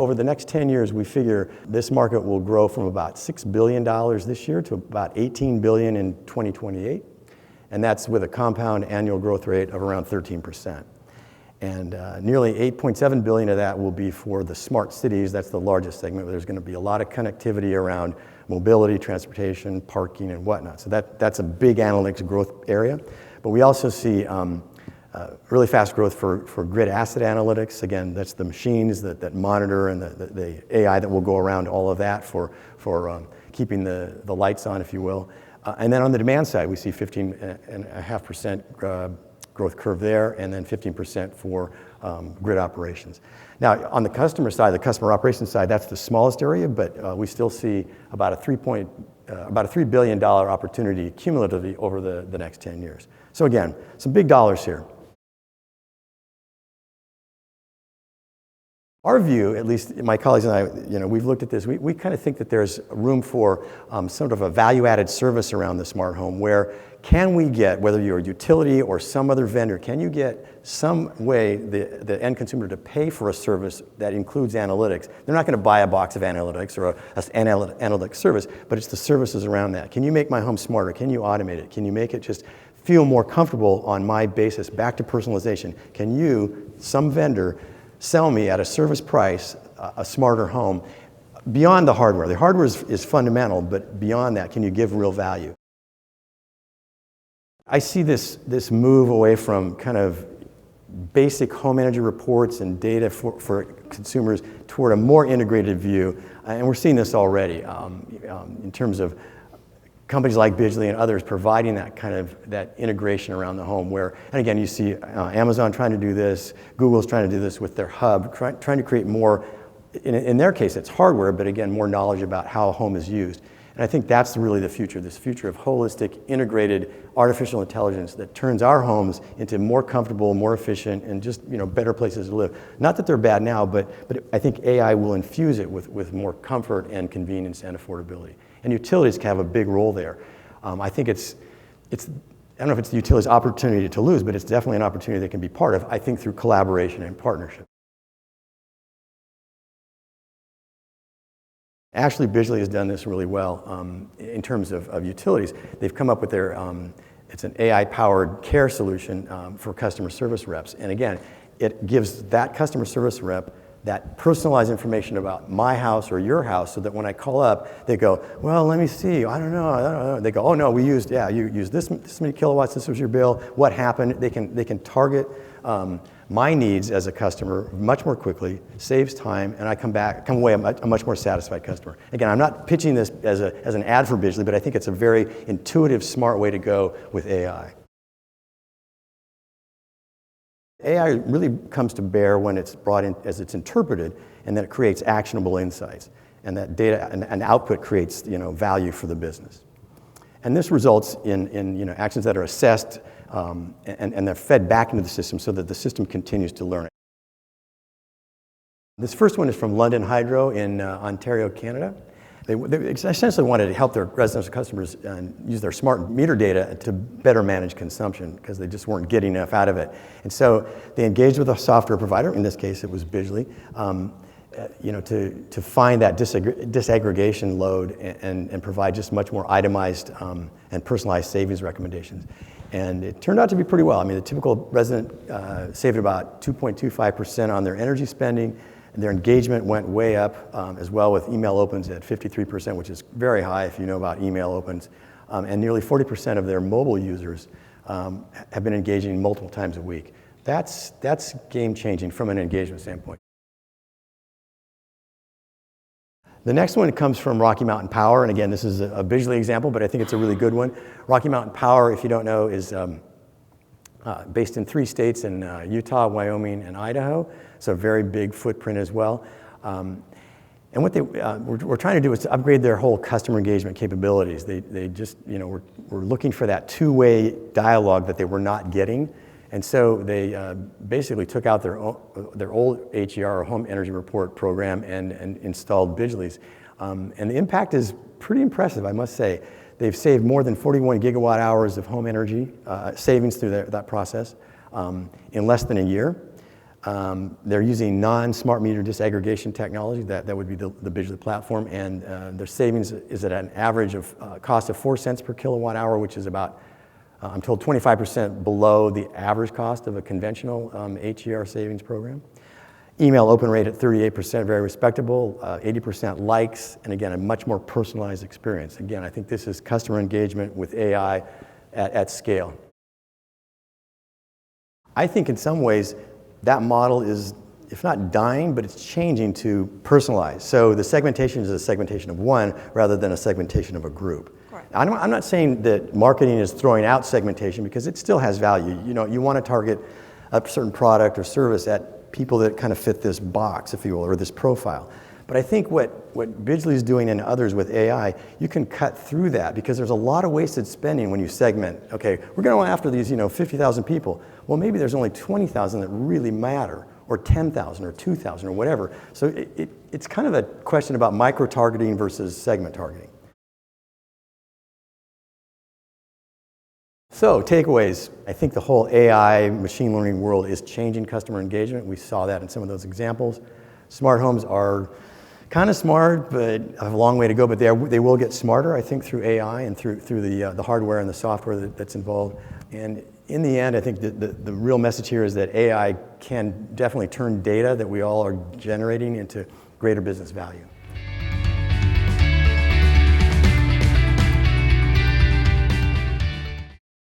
over the next 10 years, we figure this market will grow from about $6 billion this year to about $18 billion in 2028. And that's with a compound annual growth rate of around 13%. And nearly $8.7 billion of that will be for the smart cities. That's the largest segment, where there's going to be a lot of connectivity around mobility, transportation, parking, and whatnot. So that's a big analytics growth area. But we also see really fast growth for grid asset analytics. Again, that's the machines that monitor, and the AI that will go around all of that for keeping the lights on, if you will. And then on the demand side, we see 15.5% growth curve there, and then 15% for grid operations. Now, on the customer side, the customer operations side, that's the smallest area, but we still see about a $3 billion opportunity cumulatively over the next 10 years. So again, some big dollars here. Our view, at least my colleagues and I, we've looked at this. We kind of think that there's room for sort of a value-added service around the smart home, where can we get, whether you're a utility or some other vendor, can you get some way the end consumer to pay for a service that includes analytics? They're not going to buy a box of analytics or an analytics service, but it's the services around that. Can you make my home smarter? Can you automate it? Can you make it just feel more comfortable on my basis? Back to personalization. Can you, some vendor, sell me at a service price a smarter home beyond the hardware? The hardware is fundamental, but beyond that, can you give real value? I see this move away from kind of basic home energy reports and data for consumers toward a more integrated view, and we're seeing this already in terms of companies like Bidgely and others providing that integration around the home, where, and again, you see Amazon trying to do this, Google's trying to do this with their hub, trying to create more, in their case it's hardware, but again, more knowledge about how a home is used. And I think that's really the future, this future of holistic, integrated artificial intelligence that turns our homes into more comfortable, more efficient, and just better places to live. Not that they're bad now, but I think AI will infuse it with more comfort and convenience and affordability. And utilities can have a big role there. I think it's I don't know if it's the utilities' opportunity to lose, but it's definitely an opportunity they can be part of, I think, through collaboration and partnership. Actually, Bidgely has done this really well in terms of utilities. They've come up with their, it's an AI-powered care solution for customer service reps. And again, it gives that customer service rep that personalized information about my house or your house, so that when I call up, they go, well, let me see, I don't know. They go, oh no, you used this many kilowatts, this was your bill, what happened? They can target my needs as a customer much more quickly, saves time, and I come away a much more satisfied customer. Again, I'm not pitching this as an ad for Bidgely, but I think it's a very intuitive, smart way to go with AI. AI really comes to bear when it's brought in as it's interpreted, and then it creates actionable insights, and that data and output creates value for the business. And this results in actions that are assessed and they're fed back into the system so that the system continues to learn. This first one is from London Hydro in Ontario, Canada. They essentially wanted to help their residential customers use their smart meter data to better manage consumption, because they just weren't getting enough out of it. And so they engaged with a software provider, in this case it was Bidgely, to find that disaggregation load and provide just much more itemized and personalized savings recommendations. And it turned out to be pretty well. I mean, the typical resident saved about 2.25% on their energy spending. And their engagement went way up as well, with email opens at 53%, which is very high if you know about email opens. And nearly 40% of their mobile users have been engaging multiple times a week. That's game-changing from an engagement standpoint. The next one comes from Rocky Mountain Power, and again, this is a Bidgely example, but I think it's a really good one. Rocky Mountain Power, if you don't know, is based in 3 states, in Utah, Wyoming, and Idaho, so a very big footprint as well. And what they were trying to do is to upgrade their whole customer engagement capabilities. They just were looking for that two-way dialogue that they were not getting, and so they basically took out their old HER, or Home Energy Report program, and installed Bidgely's. And the impact is pretty impressive, I must say. They've saved more than 41 gigawatt hours of home energy savings through that process in less than a year. They're using non-smart meter disaggregation technology. That would be the Bidgely platform, and their savings is at an average of cost of 4 cents per kilowatt hour, which is about, I'm told, 25% below the average cost of a conventional HER savings program. Email open rate at 38%, very respectable, 80% likes, and again, a much more personalized experience. Again, I think this is customer engagement with AI at scale. I think in some ways that model is, if not dying, but it's changing to personalized. So the segmentation is a segmentation of one rather than a segmentation of a group. I'm not saying that marketing is throwing out segmentation, because it still has value. You know, you want to target a certain product or service at people that kind of fit this box, if you will, or this profile. But I think what Bidgely is doing and others with AI, you can cut through that, because there's a lot of wasted spending when you segment. Okay, we're going to go after these, 50,000 people. Well, maybe there's only 20,000 that really matter, or 10,000 or 2,000 or whatever. So it's kind of a question about micro-targeting versus segment targeting. So takeaways, I think the whole AI machine learning world is changing customer engagement. We saw that in some of those examples. Smart homes are kind of smart, but have a long way to go, but they will get smarter, I think, through AI and through the hardware and the software that's involved. And in the end, I think the real message here is that AI can definitely turn data that we all are generating into greater business value.